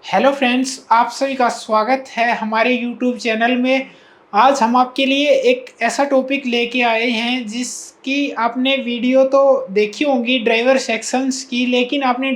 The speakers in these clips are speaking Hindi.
हेलो फ्रेंड्स, आप सभी का स्वागत है हमारे यूट्यूब चैनल में। आज हम आपके लिए एक ऐसा टॉपिक लेके आए हैं जिसकी आपने वीडियो तो देखी होंगी ड्राइवर सेक्शंस की, लेकिन आपने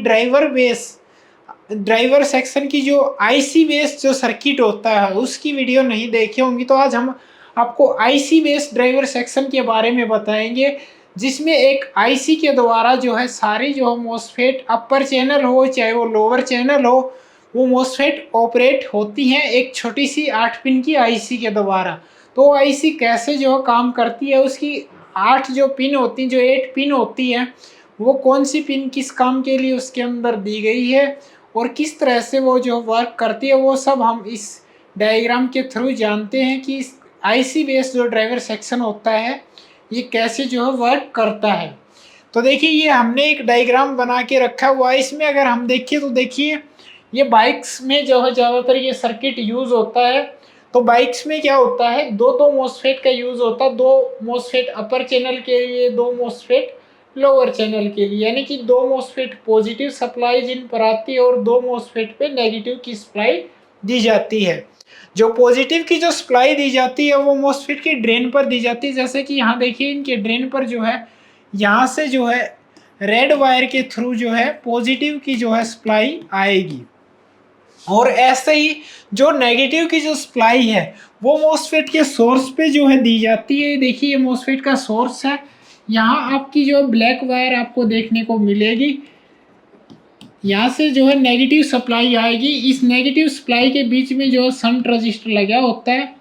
ड्राइवर सेक्शन की जो आईसी बेस जो सर्किट होता है उसकी वीडियो नहीं देखी होंगी। तो आज हम आपको आईसी बेस ड्राइवर सेक्शन के बारे में बताएंगे, जिसमें एक आईसी के द्वारा जो है सारी जो मोसफेट अपर चैनल हो चाहे वो लोअर चैनल हो, वो मोसफेट ऑपरेट होती हैं एक छोटी सी 8 पिन की आईसी के द्वारा। तो आईसी कैसे जो काम करती है, उसकी 8 जो पिन होती हैं, जो 8 पिन होती है, वो कौन सी पिन किस काम के लिए उसके अंदर दी गई है और किस तरह से वो जो वर्क करती है, वो सब हम इस डायग्राम के थ्रू जानते हैं कि आईसी बेस्ड जो ड्राइवर सेक्शन होता है ये कैसे जो है वर्क करता है। तो देखिए, ये हमने एक डायग्राम बना के रखा हुआ है। इसमें अगर हम देखिए तो देखिए, ये बाइक्स में जो है ज़्यादातर ये सर्किट यूज़ होता है। तो बाइक्स में क्या होता है, दो मोसफेट का यूज़ होता है, दो मोसफेट अपर चैनल के लिए, दो मोसफेट लोअर चैनल के लिए, यानी कि दो मोसफेट पॉजिटिव सप्लाई जिन पर आती है और दो मोसफेट पे नेगेटिव की सप्लाई दी जाती है। जो पॉजिटिव की जो सप्लाई दी जाती है वो मोसफेट की ड्रेन पर दी जाती है। जैसे कि यहाँ देखिए, इनके ड्रेन पर जो है यहाँ से जो है रेड वायर के थ्रू जो है पॉजिटिव की जो है सप्लाई आएगी, और ऐसे ही जो नेगेटिव की जो सप्लाई है वो मोसफेट के सोर्स पे जो है दी जाती है। देखिए, ये मोसफेट का सोर्स है। यहाँ आपकी जो ब्लैक वायर आपको देखने को मिलेगी, यहाँ से जो है नेगेटिव सप्लाई आएगी। इस नेगेटिव सप्लाई के बीच में जो शंट रजिस्टर लगा होता है,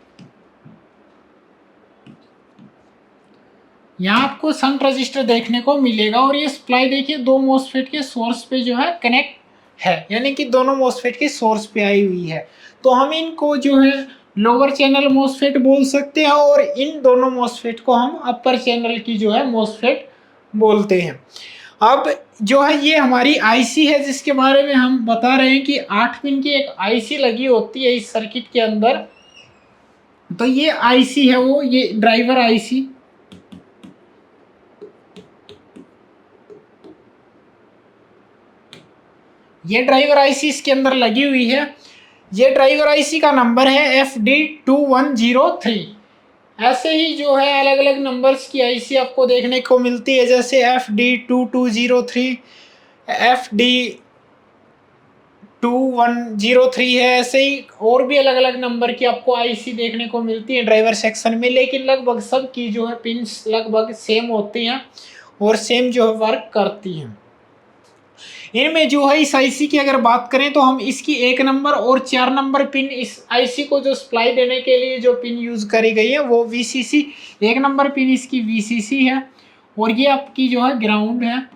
यहाँ आपको शंट रजिस्टर देखने को मिलेगा, और ये सप्लाई देखिए दो मोसफेट के सोर्स पे जो है कनेक्ट है, यानी कि दोनों मोसफेट के सोर्स पे आई हुई है। तो हम इनको जो है लोअर चैनल मोसफेट बोल सकते हैं, और इन दोनों मोसफेट को हम अपर चैनल की जो है मोसफेट बोलते हैं। अब जो है ये हमारी आईसी है जिसके बारे में हम बता रहे हैं कि 8 पिन की एक आईसी लगी होती है इस सर्किट के अंदर। तो ये आईसी है, वो ये ड्राइवर आईसी, ये ड्राइवर आईसी इसके अंदर लगी हुई है। ये ड्राइवर आईसी का नंबर है FD2103। ऐसे ही जो है अलग अलग नंबर्स की आईसी आपको देखने को मिलती है, जैसे FD2203, FD2103 है। ऐसे ही और भी अलग अलग नंबर की आपको आईसी देखने को मिलती है ड्राइवर सेक्शन में, लेकिन लगभग सब की जो है पिन्स लगभग सेम होती हैं और सेम जो है वर्क करती हैं। इनमें जो है इस आईसी की अगर बात करें तो हम इसकी 1 नंबर और 4 नंबर पिन, इस आईसी को जो सप्लाई देने के लिए जो पिन यूज करी गई है वो VCC, 1 नंबर पिन इसकी VCC है, और ये आपकी जो है ग्राउंड है।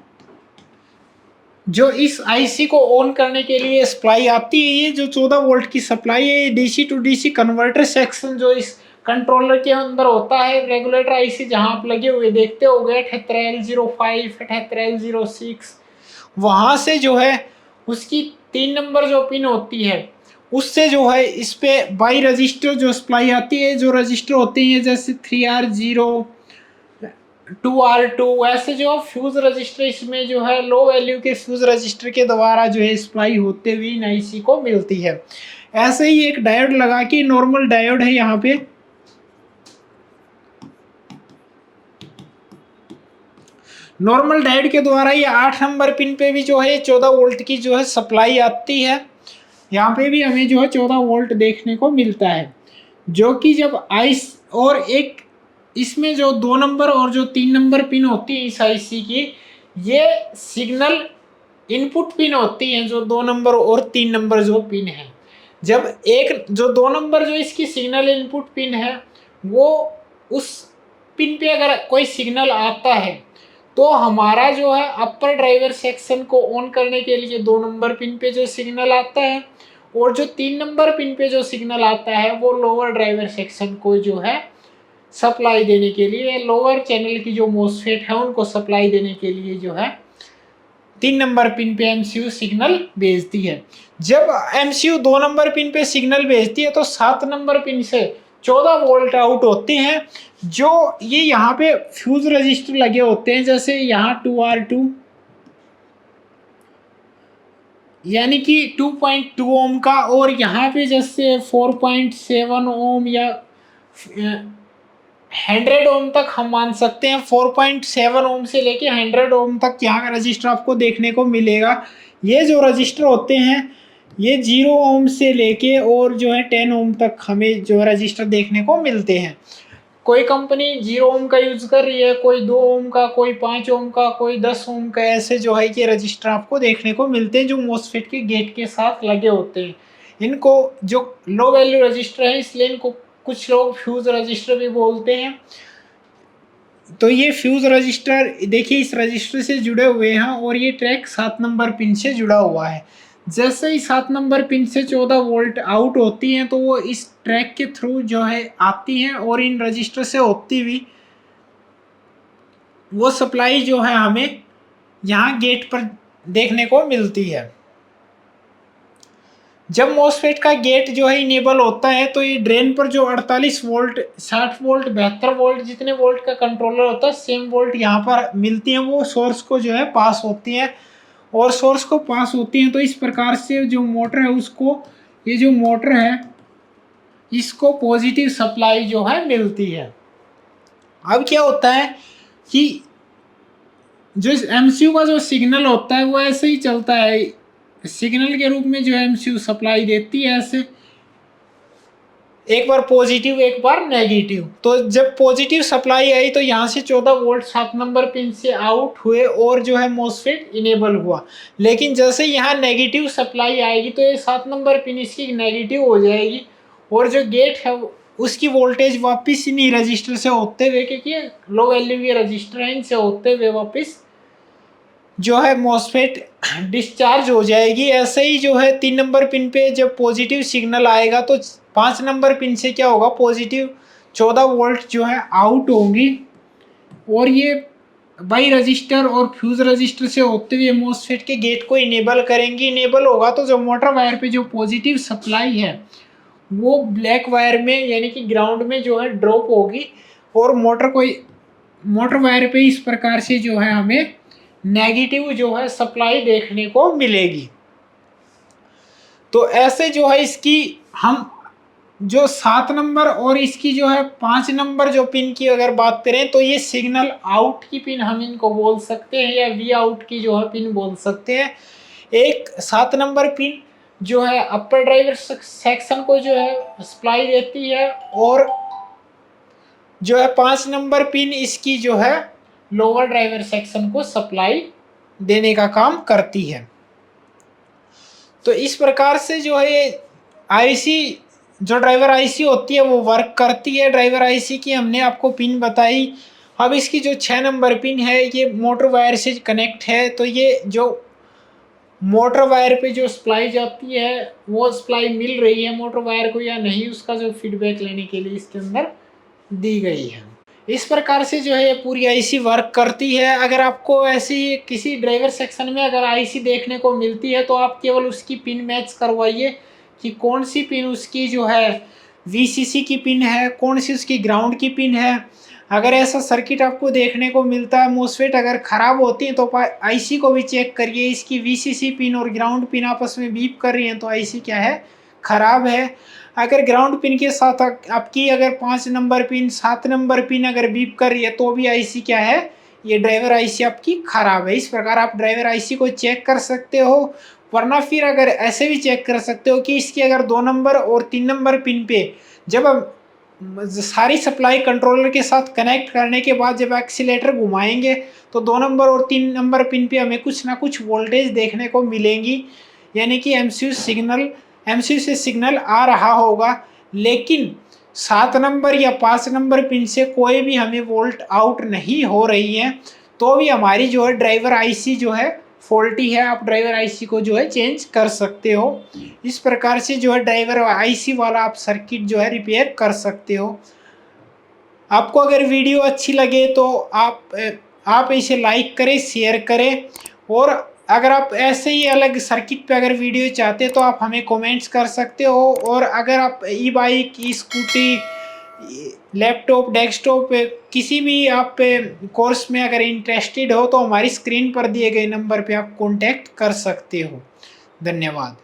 जो इस आईसी को ऑन करने के लिए सप्लाई आती है, ये जो 14 वोल्ट की सप्लाई है, DC to DC converter section जो इस कंट्रोलर के अंदर होता है, रेगुलेटर आईसी जहां आप लगे हुए देखते हो गए 78L05, 78L06, वहां से जो है उसकी 3 नंबर जो पिन होती है उससे जो है इस पे बाई रजिस्टर जो सप्लाई आती है, जो रजिस्टर होते हैं जैसे 3R0, 2R2, ऐसे जो फ्यूज रजिस्टर इसमें जो है लो वैल्यू के फ्यूज रजिस्टर के द्वारा जो है सप्लाई होते हुए इन आईसी को मिलती है। ऐसे ही एक डायोड लगा के, नॉर्मल डायोड है यहाँ पे, नॉर्मल डायोड के द्वारा ये 8 नंबर पिन पे भी जो है 14 वोल्ट की जो है सप्लाई आती है। यहाँ पे भी हमें जो है 14 वोल्ट देखने को मिलता है, जो कि जब आईस और एक इसमें जो 2 नंबर और जो 3 नंबर पिन होती है इस आईसी की, ये सिग्नल इनपुट पिन होती हैं, जो 2 नंबर और 3 नंबर जो पिन है। जब एक जो 2 नंबर जो इसकी सिग्नल इनपुट पिन है, वो उस पिन पे अगर कोई सिग्नल आता है तो हमारा जो है अपर ड्राइवर सेक्शन को ऑन करने के लिए 2 नंबर पिन पे जो सिग्नल आता है, और जो 3 नंबर पिन पे जो सिग्नल आता है वो लोअर ड्राइवर सेक्शन को जो है सप्लाई देने के लिए, लोअर चैनल की जो मोसफेट है उनको सप्लाई देने के लिए जो है 3 नंबर पिन पे एमसीयू सिग्नल भेजती है। जब एमसीयू 2 नंबर पिन पे सिग्नल भेजती है तो 7 नंबर पिन से 14 वोल्ट आउट होते हैं। जो ये यहाँ पे फ्यूज रजिस्टर लगे होते हैं, जैसे यहाँ 2R2, यानी कि 2.2 ओम का, और यहाँ पे जैसे 4.7 ओम या 100 ओम तक हम मान सकते हैं। 4.7 ओम से लेके 100 ओम तक यहाँ का रजिस्टर आपको देखने को मिलेगा। ये जो रजिस्टर होते हैं ये 0 ओम से लेके और जो है 10 ओम तक हमें जो रजिस्टर देखने को मिलते हैं। कोई कंपनी 0 ओम का यूज कर रही है, कोई 2 ओम का, कोई 5 ओम का, कोई 10 ओम का, ऐसे जो है कि रजिस्टर आपको देखने को मिलते हैं जो मोसफेट के गेट के साथ लगे होते हैं। इनको जो लो वैल्यू रजिस्टर है इसलिए इनको कुछ लोग फ्यूज रजिस्टर भी बोलते हैं। तो ये फ्यूज रजिस्टर देखिए इस रजिस्टर से जुड़े हुए हैं और ये ट्रैक 7 नंबर पिन से जुड़ा हुआ है। जैसे ही 7 नंबर पिन से 14 वोल्ट आउट होती हैं तो वो इस ट्रैक के थ्रू जो है आती हैं और इन रजिस्टर से होती हुई वो सप्लाई जो है हमें यहाँ गेट पर देखने को मिलती है। जब मॉसफेट का गेट जो है इनेबल होता है तो ये ड्रेन पर जो 48 वोल्ट, 60 वोल्ट, 72 वोल्ट जितने वोल्ट का कंट्रोलर होता है सेम वोल्ट यहाँ पर मिलती हैं, वो सोर्स को जो है पास होती हैं और सोर्स को पास होती हैं। तो इस प्रकार से जो मोटर है उसको, ये जो मोटर है इसको पॉजिटिव सप्लाई जो है मिलती है। अब क्या होता है कि जो एमसीयू का जो सिग्नल होता है वो ऐसे ही चलता है, सिग्नल के रूप में जो एमसीयू सप्लाई देती है ऐसे, एक बार पॉजिटिव एक बार नेगेटिव। तो जब पॉजिटिव सप्लाई आई तो यहाँ से 14 वोल्ट 7 नंबर पिन से आउट हुए और जो है मॉसफेट इनेबल हुआ। लेकिन जैसे यहाँ नेगेटिव सप्लाई आएगी तो ये 7 नंबर पिन इसकी नेगेटिव हो जाएगी और जो गेट है उसकी वोल्टेज वापस इन्हीं रजिस्टर से होते हुए, क्योंकि लो वैल्यू के रजिस्टर हैं, इनसे होते हुए वापस जो है मॉसफेट डिस्चार्ज हो जाएगी। ऐसे ही जो है 3 नंबर पिन पे जब पॉजिटिव सिग्नल आएगा तो 5 नंबर पिन से क्या होगा, पॉजिटिव 14 वोल्ट जो है आउट होंगी और ये बाई रजिस्टर और फ्यूज रजिस्टर से होते हुए मॉसफेट के गेट को इनेबल करेंगी। इनेबल होगा तो जो मोटर वायर पे जो पॉजिटिव सप्लाई है वो ब्लैक वायर में यानी कि ग्राउंड में जो है ड्रॉप होगी और मोटर वायर पे इस प्रकार से जो है हमें नेगेटिव जो है सप्लाई देखने को मिलेगी। तो ऐसे जो है इसकी हम जो 7 नंबर और इसकी जो है 5 नंबर जो पिन की अगर बात करें तो ये सिग्नल आउट की पिन हम इनको बोल सकते हैं या वी आउट की जो है पिन बोल सकते हैं। एक 7 नंबर पिन जो है अपर ड्राइवर सेक्शन को जो है सप्लाई देती है और जो है 5 नंबर पिन इसकी जो है लोअर ड्राइवर सेक्शन को सप्लाई देने का काम करती है। तो इस प्रकार से जो है आईसी जो ड्राइवर आईसी होती है वो वर्क करती है। ड्राइवर आईसी की हमने आपको पिन बताई। अब इसकी जो 6 नंबर पिन है ये मोटर वायर से कनेक्ट है। तो ये जो मोटर वायर पे जो सप्लाई जाती है वो सप्लाई मिल रही है मोटर वायर को या नहीं, उसका जो फीडबैक लेने के लिए इसके अंदर दी गई है। इस प्रकार से जो है ये पूरी आईसी वर्क करती है। अगर आपको ऐसी किसी ड्राइवर सेक्शन में अगर आईसी देखने को मिलती है तो आप केवल उसकी पिन मैच करवाइए कि कौन सी पिन उसकी जो है वीसीसी की पिन है, कौन सी उसकी ग्राउंड की पिन है। अगर ऐसा सर्किट आपको देखने को मिलता है, मोसफेट अगर ख़राब होती है तो आईसी को भी चेक करिए, इसकी वीसीसी पिन और ग्राउंड पिन आपस में बीप कर रही हैं तो आईसी क्या है, ख़राब है। अगर ग्राउंड पिन के साथ आपकी अगर 5 नंबर पिन 7 नंबर पिन अगर बीप कर रही है तो भी आईसी क्या है, ये ड्राइवर आईसी आपकी ख़राब है। इस प्रकार आप ड्राइवर आईसी को चेक कर सकते हो। वरना फिर अगर ऐसे भी चेक कर सकते हो कि इसकी अगर 2 नंबर और 3 नंबर पिन पे जब हम सारी सप्लाई कंट्रोलर के साथ कनेक्ट करने के बाद जब एक्सीलेटर घुमाएंगे तो 2 नंबर और 3 नंबर पिन पे हमें कुछ ना कुछ वोल्टेज देखने को मिलेंगी, यानी कि एमसीयू से सिग्नल आ रहा होगा। लेकिन 7 नंबर या 5 नंबर पिन से कोई भी हमें वोल्ट आउट नहीं हो रही है तो भी हमारी जो है ड्राइवर आईसी जो है फॉल्टी है। आप ड्राइवर आईसी को जो है चेंज कर सकते हो। इस प्रकार से जो है ड्राइवर आईसी वाला आप सर्किट जो है रिपेयर कर सकते हो। आपको अगर वीडियो अच्छी लगे तो आप इसे लाइक करें, शेयर करें और अगर आप ऐसे ही अलग सर्किट पे अगर वीडियो चाहते तो आप हमें कमेंट्स कर सकते हो। और अगर आप e bike, e scooty, laptop, desktop किसी भी आप कोर्स में अगर इंटरेस्टेड हो तो हमारी स्क्रीन पर दिए गए नंबर पे आप कांटेक्ट कर सकते हो। धन्यवाद।